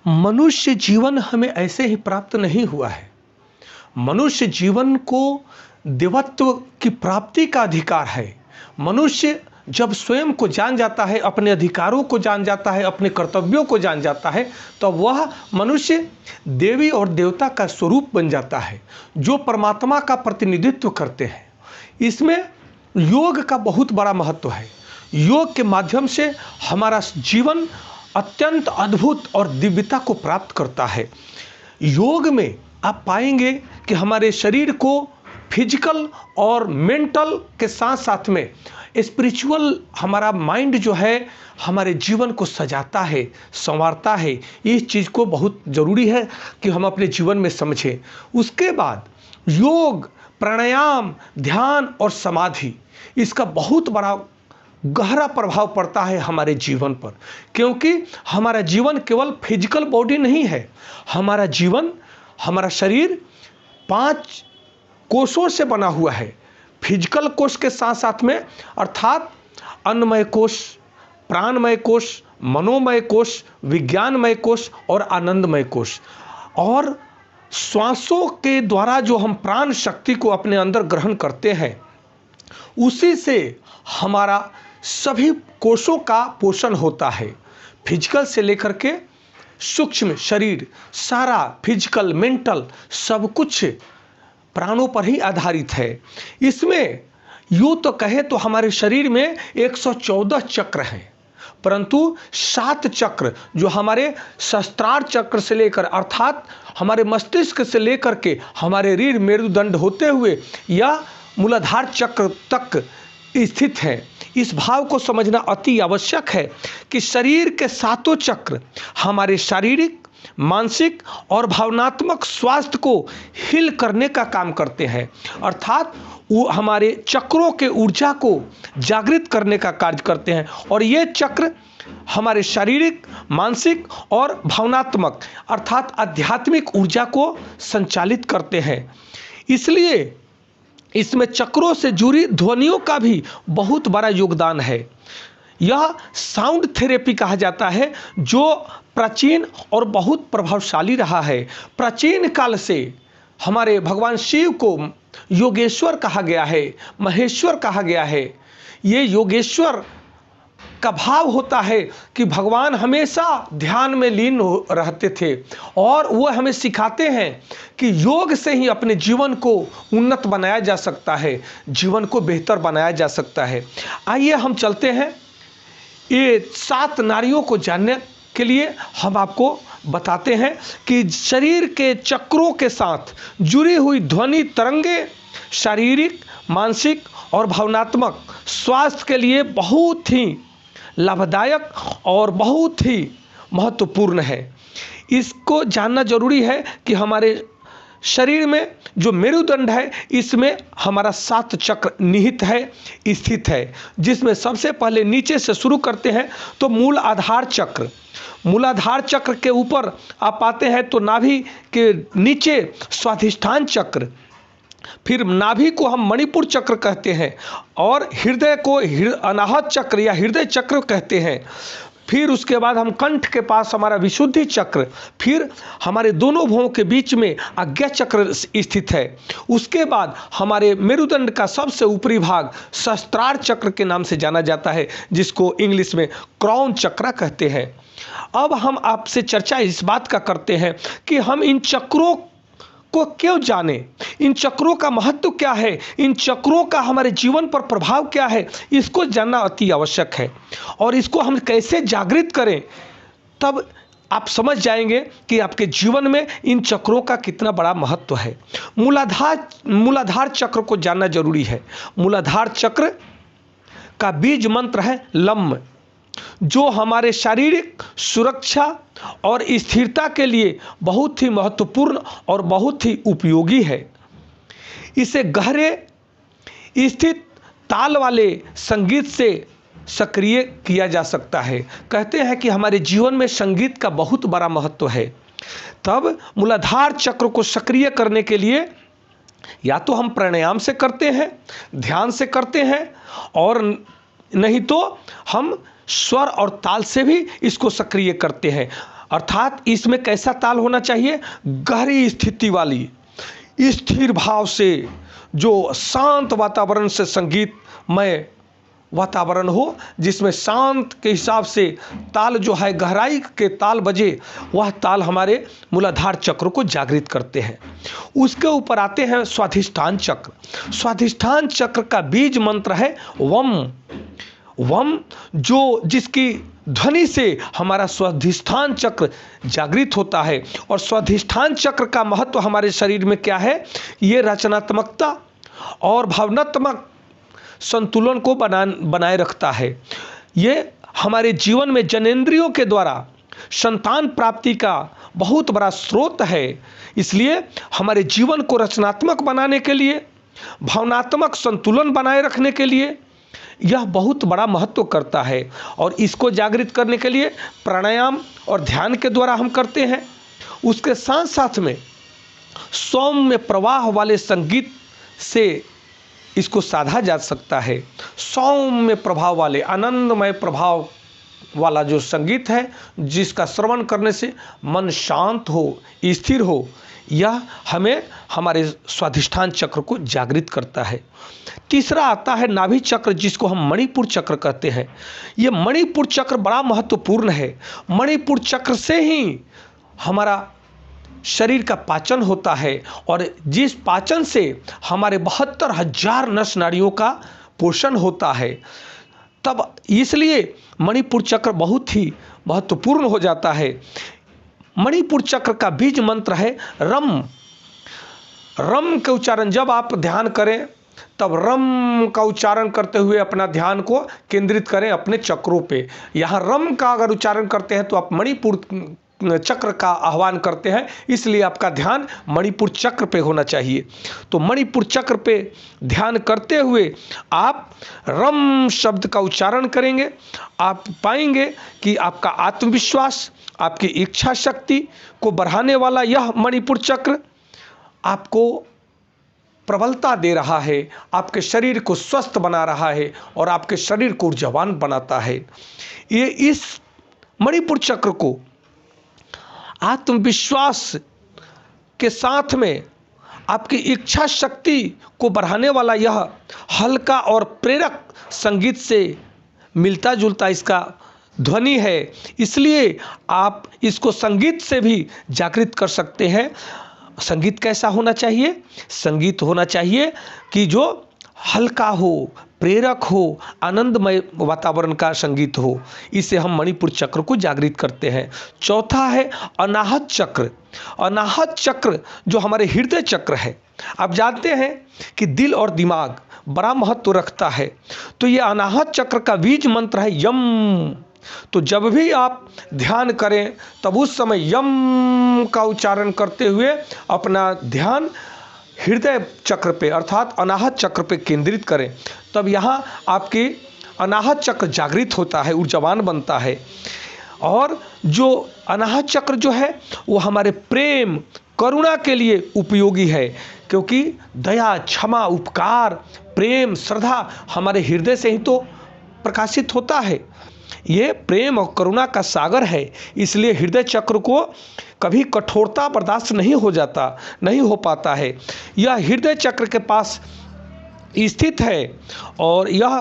मनुष्य जीवन हमें ऐसे ही प्राप्त नहीं हुआ है। मनुष्य जीवन को देवत्व की प्राप्ति का अधिकार है। मनुष्य जब स्वयं को जान जाता है, अपने अधिकारों को जान जाता है, अपने कर्तव्यों को जान जाता है, तो वह मनुष्य देवी और देवता का स्वरूप बन जाता है, जो परमात्मा का प्रतिनिधित्व करते हैं। इसमें योग का बहुत बड़ा महत्व है। योग के माध्यम से हमारा जीवन अत्यंत अद्भुत और दिव्यता को प्राप्त करता है। योग में आप पाएंगे कि हमारे शरीर को फिजिकल और मेंटल के साथ साथ में स्पिरिचुअल हमारा माइंड जो है हमारे जीवन को सजाता है, संवारता है। इस चीज़ को बहुत ज़रूरी है कि हम अपने जीवन में समझें। उसके बाद योग, प्राणायाम, ध्यान और समाधि, इसका बहुत बड़ा गहरा प्रभाव पड़ता है हमारे जीवन पर, क्योंकि हमारा जीवन केवल फिजिकल बॉडी नहीं है। हमारा जीवन, हमारा शरीर 5 कोषों से बना हुआ है। फिजिकल कोष के साथ साथ में अर्थात अन्नमय कोष, प्राणमय कोष, मनोमय कोष, विज्ञानमय कोष और आनंदमय कोष। और श्वासों के द्वारा जो हम प्राण शक्ति को अपने अंदर ग्रहण करते हैं, उसी से हमारा सभी कोषों का पोषण होता है। फिजिकल से लेकर के सूक्ष्म शरीर, सारा फिजिकल, मेंटल, सब कुछ प्राणों पर ही आधारित है। इसमें यूँ तो कहें तो हमारे शरीर में 114 चक्र हैं, परंतु 7 चक्र जो हमारे सहस्त्रार चक्र से लेकर अर्थात हमारे मस्तिष्क से लेकर के हमारे रीढ़ मेरुदंड होते हुए या मूलाधार चक्र तक स्थित है। इस भाव को समझना अति आवश्यक है कि शरीर के 7 चक्र हमारे शारीरिक, मानसिक और भावनात्मक स्वास्थ्य को हील करने का काम करते हैं। अर्थात वो हमारे चक्रों के ऊर्जा को जागृत करने का कार्य करते हैं। और ये चक्र हमारे शारीरिक, मानसिक और भावनात्मक अर्थात आध्यात्मिक ऊर्जा को संचालित करते हैं। इसलिए इसमें चक्रों से जुड़ी ध्वनियों का भी बहुत बड़ा योगदान है। यह साउंड थेरेपी कहा जाता है, जो प्राचीन और बहुत प्रभावशाली रहा है। प्राचीन काल से हमारे भगवान शिव को योगेश्वर कहा गया है, महेश्वर कहा गया है। ये योगेश्वर का भाव होता है कि भगवान हमेशा ध्यान में लीन रहते थे और वो हमें सिखाते हैं कि योग से ही अपने जीवन को उन्नत बनाया जा सकता है, जीवन को बेहतर बनाया जा सकता है। आइए हम चलते हैं। ये 7 नाड़ियों को जानने के लिए हम आपको बताते हैं कि शरीर के चक्रों के साथ जुड़ी हुई ध्वनि तरंगे शारीरिक, मानसिक और भावनात्मक स्वास्थ्य के लिए बहुत ही लाभदायक और बहुत ही महत्वपूर्ण है। इसको जानना जरूरी है कि हमारे शरीर में जो मेरुदंड है, इसमें हमारा 7 चक्र निहित है, स्थित है, जिसमें सबसे पहले नीचे से शुरू करते हैं तो मूल आधार चक्र। मूलाधार चक्र के ऊपर आप आते हैं तो नाभि के नीचे स्वाधिष्ठान चक्र, फिर नाभि को हम मणिपुर चक्र कहते हैं और हृदय को अनाहत चक्र या हृदय चक्र कहते हैं। फिर उसके बाद हम कंठ के पास हमारा विशुद्धि चक्र, फिर हमारे दोनों भुवों के बीच में आज्ञा चक्र स्थित है। उसके बाद हमारे मेरुदंड का सबसे ऊपरी भाग सहस्त्रार चक्र के नाम से जाना जाता है, जिसको इंग्लिश में क्राउन चक्र कहते हैं। अब हम आपसे चर्चा इस बात का करते हैं कि हम इन चक्रों को क्यों जाने, इन चक्रों का महत्व क्या है, इन चक्रों का हमारे जीवन पर प्रभाव क्या है, इसको जानना अति आवश्यक है। और इसको हम कैसे जागृत करें, तब आप समझ जाएंगे कि आपके जीवन में इन चक्रों का कितना बड़ा महत्व है। मूलाधार चक्र को जानना जरूरी है। मूलाधार चक्र का बीज मंत्र है लम, जो हमारे शारीरिक सुरक्षा और स्थिरता के लिए बहुत ही महत्वपूर्ण और बहुत ही उपयोगी है। इसे गहरे स्थित ताल वाले संगीत से सक्रिय किया जा सकता है। कहते हैं कि हमारे जीवन में संगीत का बहुत बड़ा महत्व है। तब मूलाधार चक्र को सक्रिय करने के लिए या तो हम प्राणायाम से करते हैं, ध्यान से करते हैं, और नहीं तो हम स्वर और ताल से भी इसको सक्रिय करते हैं। अर्थात इसमें कैसा ताल होना चाहिए? गहरी स्थिति वाली, स्थिर भाव से, जो शांत वातावरण से संगीतमय वातावरण हो, जिसमें शांत के हिसाब से ताल जो है, गहराई के ताल बजे, वह ताल हमारे मूलाधार चक्र को जागृत करते हैं। उसके ऊपर आते हैं स्वाधिष्ठान चक्र। स्वाधिष्ठान चक्र का बीज मंत्र है वम। वम जो जिसकी ध्वनि से हमारा स्वाधिष्ठान चक्र जागृत होता है। और स्वाधिष्ठान चक्र का महत्व हमारे शरीर में क्या है? ये रचनात्मकता और भावनात्मक संतुलन को बनाए रखता है। ये हमारे जीवन में जनेंद्रियों के द्वारा संतान प्राप्ति का बहुत बड़ा स्रोत है। इसलिए हमारे जीवन को रचनात्मक बनाने के लिए, भावनात्मक संतुलन बनाए रखने के लिए यह बहुत बड़ा महत्व करता है। और इसको जागृत करने के लिए प्राणायाम और ध्यान के द्वारा हम करते हैं। उसके साथ साथ में सौम्य प्रवाह वाले संगीत से इसको साधा जा सकता है। सौम्य प्रभाव वाले, आनंदमय प्रभाव वाला जो संगीत है, जिसका श्रवण करने से मन शांत हो, स्थिर हो, यह हमें हमारे स्वाधिष्ठान चक्र को जागृत करता है। तीसरा आता है नाभि चक्र, जिसको हम मणिपुर चक्र कहते हैं। ये मणिपुर चक्र बड़ा महत्वपूर्ण है। मणिपुर चक्र से ही हमारा शरीर का पाचन होता है, और जिस पाचन से हमारे 72,000 नस नाड़ियों का पोषण होता है। तब इसलिए मणिपुर चक्र बहुत ही महत्वपूर्ण हो जाता है। मणिपुर चक्र का बीज मंत्र है रम। रम का उच्चारण जब आप ध्यान करें, तब रम का उच्चारण करते हुए अपना ध्यान को केंद्रित करें अपने चक्रों पे। यहाँ रम का अगर उच्चारण करते हैं तो आप मणिपुर चक्र का आह्वान करते हैं, इसलिए आपका ध्यान मणिपुर चक्र पे होना चाहिए। तो मणिपुर चक्र पे ध्यान करते हुए आप रम शब्द का उच्चारण करेंगे। आप पाएंगे कि आपका आत्मविश्वास, आपकी इच्छा शक्ति को बढ़ाने वाला यह मणिपुर चक्र आपको प्रबलता दे रहा है, आपके शरीर को स्वस्थ बना रहा है और आपके शरीर को ऊर्जावान बनाता है। ये इस मणिपुर चक्र को आत्मविश्वास के साथ में आपकी इच्छा शक्ति को बढ़ाने वाला यह हल्का और प्रेरक संगीत से मिलता जुलता इसका ध्वनि है। इसलिए आप इसको संगीत से भी जागृत कर सकते हैं। संगीत कैसा होना चाहिए? संगीत होना चाहिए कि जो हल्का हो, प्रेरक हो, आनंदमय वातावरण का संगीत हो। इसे हम मणिपुर चक्र को जागृत करते हैं। चौथा है अनाहत चक्र। अनाहत चक्र जो हमारे हृदय चक्र है, आप जानते हैं कि दिल और दिमाग बड़ा महत्व रखता है। तो ये अनाहत चक्र का बीज मंत्र है यम। तो जब भी आप ध्यान करें, तब उस समय यम का उच्चारण करते हुए अपना ध्यान हृदय चक्र पे अर्थात अनाहत चक्र पे केंद्रित करें। तब यहाँ आपकी अनाहत चक्र जागृत होता है, ऊर्जावान बनता है। और जो अनाहत चक्र जो है वो हमारे प्रेम, करुणा के लिए उपयोगी है, क्योंकि दया, क्षमा, उपकार, प्रेम, श्रद्धा हमारे हृदय से ही तो प्रकाशित होता है। ये प्रेम और करुणा का सागर है। इसलिए हृदय चक्र को कभी कठोरता बर्दाश्त नहीं हो पाता है। यह हृदय चक्र के पास स्थित है और यह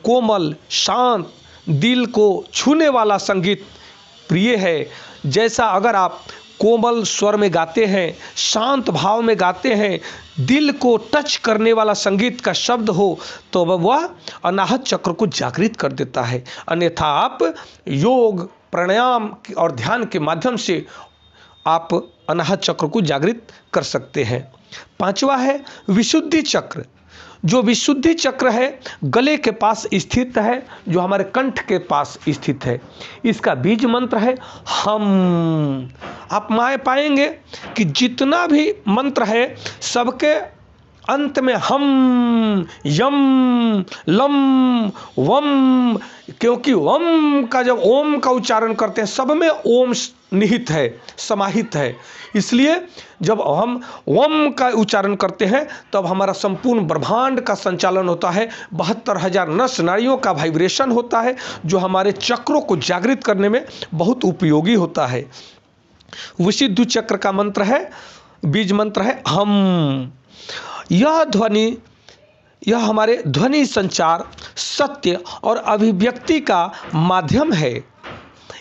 कोमल, शांत, दिल को छूने वाला संगीत प्रिय है। जैसा अगर आप कोमल स्वर में गाते हैं, शांत भाव में गाते हैं, दिल को टच करने वाला संगीत का शब्द हो, तो वह अनाहत चक्र को जागृत कर देता है। अन्यथा आप योग, प्राणायाम और ध्यान के माध्यम से आप अनाहत चक्र को जागृत कर सकते हैं। पांचवा है विशुद्धि चक्र। जो विशुद्धि चक्र है गले के पास स्थित है, जो हमारे कंठ के पास स्थित है। इसका बीज मंत्र है हम। आप पाएंगे कि जितना भी मंत्र है सबके अंत में हम, यम, लम, वम, क्योंकि वम का जब ओम का उच्चारण करते हैं सब में ओम निहित है, समाहित है, इसलिए जब हम वम का उच्चारण करते हैं तब हमारा संपूर्ण ब्रह्मांड का संचालन होता है। 72,000 नस नाड़ियों का वाइब्रेशन होता है जो हमारे चक्रों को जागृत करने में बहुत उपयोगी होता है। विशुद्धि चक्र का मंत्र है, बीज मंत्र है हम। यह ध्वनि, यह हमारे ध्वनि संचार, सत्य और अभिव्यक्ति का माध्यम है।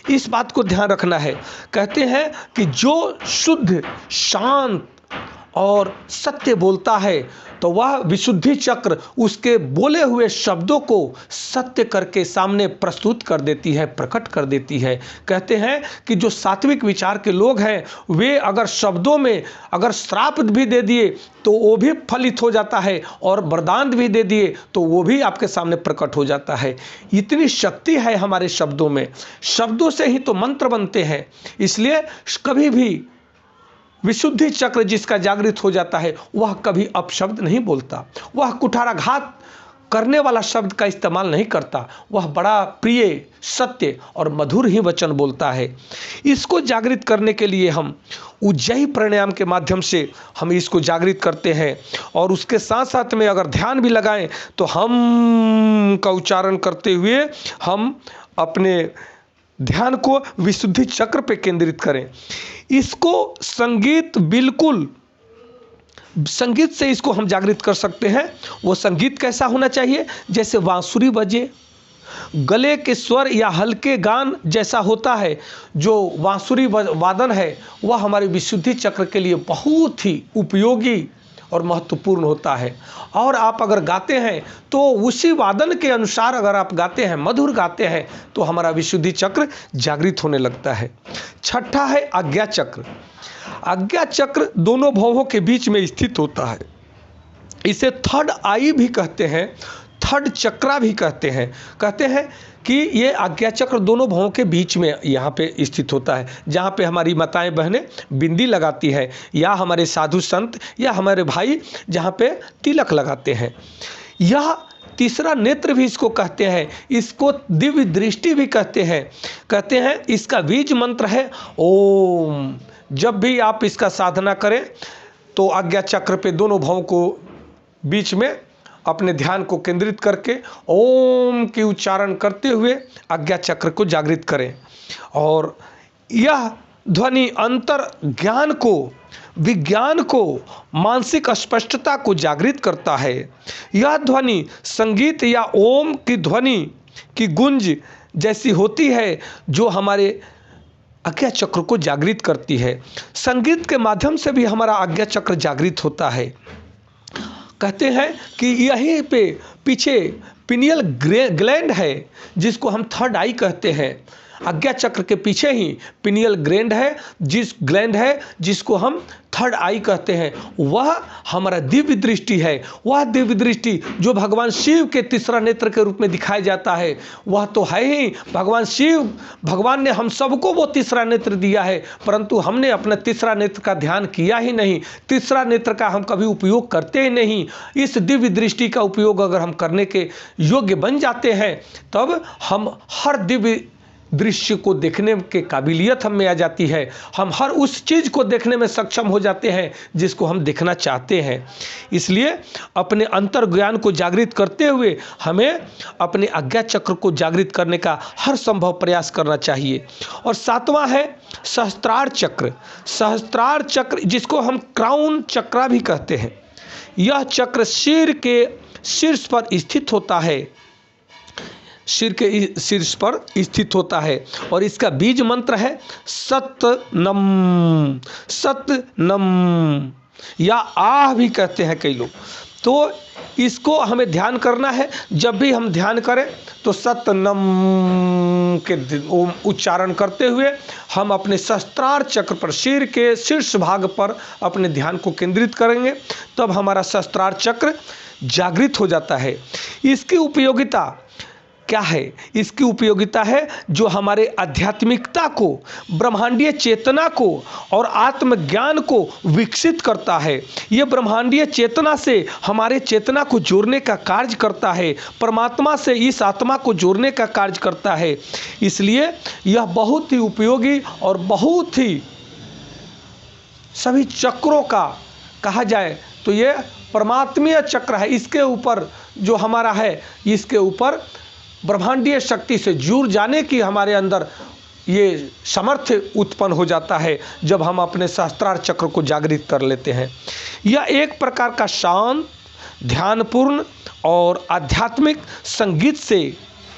इस बात को ध्यान रखना है। कहते हैं कि जो शुद्ध, शांत और सत्य बोलता है तो वह विशुद्धि चक्र उसके बोले हुए शब्दों को सत्य करके सामने प्रस्तुत कर देती है, प्रकट कर देती है। कहते हैं कि जो सात्विक विचार के लोग हैं वे अगर शब्दों में अगर श्राप भी दे दिए तो वो भी फलित हो जाता है, और वरदान भी दे दिए तो वो भी आपके सामने प्रकट हो जाता है। इतनी शक्ति है हमारे शब्दों में। शब्दों से ही तो मंत्र बनते हैं। इसलिए कभी भी विशुद्धि चक्र जिसका जागृत हो जाता है वह कभी अपशब्द नहीं बोलता, वह कुठाराघात करने वाला शब्द का इस्तेमाल नहीं करता, वह बड़ा प्रिय, सत्य और मधुर ही वचन बोलता है। इसको जागृत करने के लिए हम उज्जयी प्राणायाम के माध्यम से हम इसको जागृत करते हैं, और उसके साथ साथ में अगर ध्यान भी लगाएं तो हम का उच्चारण करते हुए हम अपने ध्यान को विशुद्धि चक्र पे केंद्रित करें। इसको संगीत, बिल्कुल संगीत से इसको हम जागृत कर सकते हैं। वो संगीत कैसा होना चाहिए? जैसे बांसुरी बजे, गले के स्वर या हल्के गान जैसा होता है। जो बांसुरी वादन है वह हमारे विशुद्धि चक्र के लिए बहुत ही उपयोगी और महत्वपूर्ण होता है। और आप अगर गाते हैं तो उसी वादन के अनुसार अगर आप गाते हैं, मधुर गाते हैं, तो हमारा विशुद्धि चक्र जागृत होने लगता है। छठा है आज्ञा चक्र। आज्ञा चक्र दोनों भवों के बीच में स्थित होता है। इसे थर्ड आई भी कहते हैं, थर्ड चक्रा भी कहते हैं। कहते हैं कि ये आज्ञा चक्र दोनों भवों के बीच में यहाँ पे स्थित होता है, जहाँ पे हमारी माताएं बहनें बिंदी लगाती है, या हमारे साधु संत या हमारे भाई जहाँ पे तिलक लगाते हैं। यह तीसरा नेत्र भी इसको कहते हैं, इसको दिव्य दृष्टि भी कहते हैं। कहते हैं इसका बीज मंत्र है ओम। जब भी आप इसका साधना करें तो आज्ञा चक्र पे दोनों भवों को बीच में अपने ध्यान को केंद्रित करके ओम की उच्चारण करते हुए आज्ञा चक्र को जागृत करें। और यह ध्वनि अंतर ज्ञान को, विज्ञान को, मानसिक स्पष्टता को जागृत करता है। यह ध्वनि संगीत या ओम की ध्वनि की गूंज जैसी होती है जो हमारे आज्ञा चक्र को जागृत करती है। संगीत के माध्यम से भी हमारा आज्ञा चक्र जागृत होता है। कहते हैं कि यहीं पे पीछे पिनियल ग्लैंड है जिसको हम थर्ड आई कहते हैं। आज्ञा चक्र के पीछे ही पिनियल ग्लैंड है, ग्लैंड है जिसको हम थर्ड आई कहते हैं। वह हमारा दिव्य दृष्टि है। वह दिव्य दृष्टि जो भगवान शिव के तीसरा नेत्र के रूप में दिखाया जाता है वह तो है ही भगवान शिव। भगवान ने हम सबको वो तीसरा नेत्र दिया है, परंतु हमने अपना तीसरा नेत्र का ध्यान किया ही नहीं। तीसरा नेत्र का हम कभी उपयोग करते ही नहीं। इस दिव्य दृष्टि का उपयोग अगर हम करने के योग्य बन जाते हैं तब हम हर दिव्य दृश्य को देखने के काबिलियत हम में आ जाती है। हम हर उस चीज़ को देखने में सक्षम हो जाते हैं जिसको हम देखना चाहते हैं। इसलिए अपने अंतर ज्ञान को जागृत करते हुए हमें अपने आज्ञा चक्र को जागृत करने का हर संभव प्रयास करना चाहिए। और सातवां है सहस्त्रार चक्र। सहस्त्रार चक्र जिसको हम क्राउन चक्रा भी कहते हैं। यह चक्र सिर के शीर्ष पर स्थित होता है, सिर के शीर्ष पर स्थित होता है। और इसका बीज मंत्र है सतनम। सतनम या आह भी कहते हैं कई लोग। तो इसको हमें ध्यान करना है। जब भी हम ध्यान करें तो सतनम के उच्चारण करते हुए हम अपने सहस्त्रार चक्र पर, सिर के शीर्ष भाग पर अपने ध्यान को केंद्रित करेंगे, तब हमारा सहस्त्रार चक्र जागृत हो जाता है। इसकी उपयोगिता क्या है? इसकी उपयोगिता है जो हमारे आध्यात्मिकता को, ब्रह्मांडीय चेतना को और आत्मज्ञान को विकसित करता है। यह ब्रह्मांडीय चेतना से हमारे चेतना को जोड़ने का कार्य करता है, परमात्मा से इस आत्मा को जोड़ने का कार्य करता है। इसलिए यह बहुत ही उपयोगी और बहुत ही सभी चक्रों का कहा जाए तो ये परमात्मीय चक्र है। इसके ऊपर जो हमारा है, इसके ऊपर ब्रह्मांडीय शक्ति से जुड़ जाने की हमारे अंदर ये सामर्थ्य उत्पन्न हो जाता है जब हम अपने सहस्त्रार चक्र को जागृत कर लेते हैं। यह एक प्रकार का शांत, ध्यानपूर्ण और आध्यात्मिक संगीत से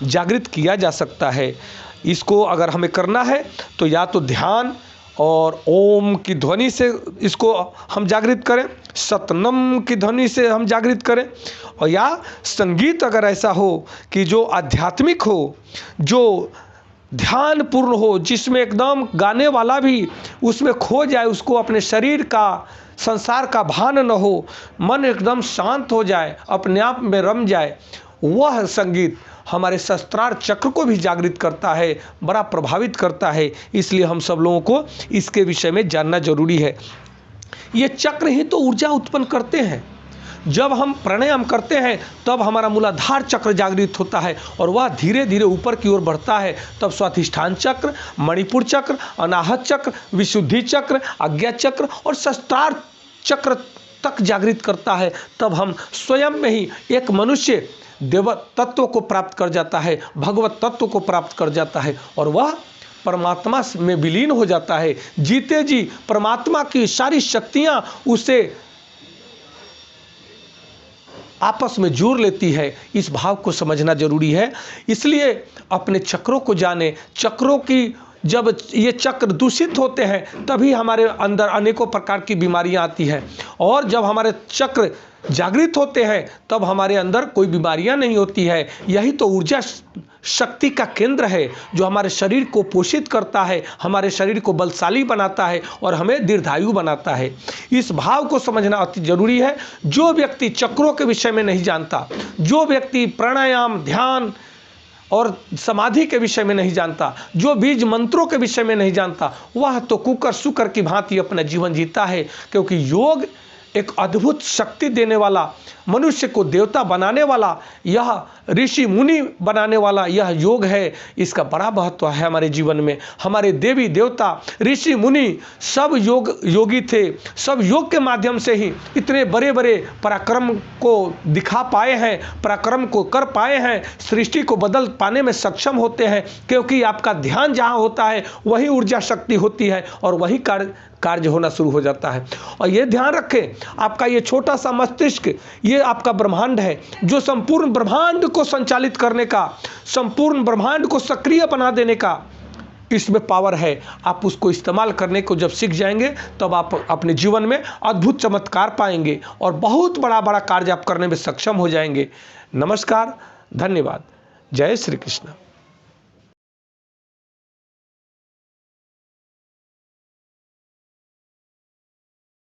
जागृत किया जा सकता है। इसको अगर हमें करना है तो या तो ध्यान और ओम की ध्वनि से इसको हम जागृत करें, सतनम की ध्वनि से हम जागृत करें, और या संगीत अगर ऐसा हो कि जो आध्यात्मिक हो, जो ध्यानपूर्ण हो, जिसमें एकदम गाने वाला भी उसमें खो जाए, उसको अपने शरीर का, संसार का भान न हो, मन एकदम शांत हो जाए, अपने आप में रम जाए, वह संगीत हमारे सहस्त्रार चक्र को भी जागृत करता है, बड़ा प्रभावित करता है। इसलिए हम सब लोगों को इसके विषय में जानना जरूरी है। ये चक्र ही तो ऊर्जा उत्पन्न करते हैं। जब हम प्राणायाम करते हैं तब हमारा मूलाधार चक्र जागृत होता है और वह धीरे धीरे ऊपर की ओर बढ़ता है। तब स्वाधिष्ठान चक्र, मणिपुर चक्र, अनाहत चक्र, विशुद्धि चक्र, आज्ञा चक्र और सहस्त्रार चक्र तक जागृत करता है। तब हम स्वयं में ही एक मनुष्य देव तत्व को प्राप्त कर जाता है, भगवत तत्व को प्राप्त कर जाता है और वह परमात्मा में विलीन हो जाता है। जीते जी परमात्मा की सारी शक्तियां उसे आपस में जोड़ लेती है। इस भाव को समझना जरूरी है। इसलिए अपने चक्रों को जाने। चक्रों की जब ये चक्र दूषित होते हैं तभी हमारे अंदर अनेकों प्रकार की बीमारियां आती हैं, और जब हमारे चक्र जागृत होते हैं तब हमारे अंदर कोई बीमारियां नहीं होती है। यही तो ऊर्जा शक्ति का केंद्र है जो हमारे शरीर को पोषित करता है, हमारे शरीर को बलशाली बनाता है और हमें दीर्घायु बनाता है। इस भाव को समझना अति जरूरी है। जो व्यक्ति चक्रों के विषय में नहीं जानता, जो व्यक्ति प्राणायाम, ध्यान और समाधि के विषय में नहीं जानता, जो बीज मंत्रों के विषय में नहीं जानता, वह तो कुकर सुकर की भांति अपना जीवन जीता है। क्योंकि योग एक अद्भुत शक्ति देने वाला, मनुष्य को देवता बनाने वाला, यह ऋषि मुनि बनाने वाला यह योग है। इसका बड़ा महत्व है हमारे जीवन में। हमारे देवी देवता, ऋषि मुनि सब योगी थे। सब योग के माध्यम से ही इतने बड़े बड़े पराक्रम को दिखा पाए हैं, पराक्रम को कर पाए हैं, सृष्टि को बदल पाने में सक्षम होते हैं। क्योंकि आपका ध्यान जहाँ होता है वही ऊर्जा शक्ति होती है और वही कार्य होना शुरू हो जाता है। और ये ध्यान रखें, आपका ये छोटा सा मस्तिष्क, ये आपका ब्रह्मांड है जो संपूर्ण ब्रह्मांड को संचालित करने का, संपूर्ण ब्रह्मांड को सक्रिय बना देने का इसमें पावर है। आप उसको इस्तेमाल करने को जब सीख जाएंगे तब आप अपने जीवन में अद्भुत चमत्कार पाएंगे और बहुत बड़ा बड़ा कार्य आप करने में सक्षम हो जाएंगे। नमस्कार, धन्यवाद। जय श्री कृष्ण।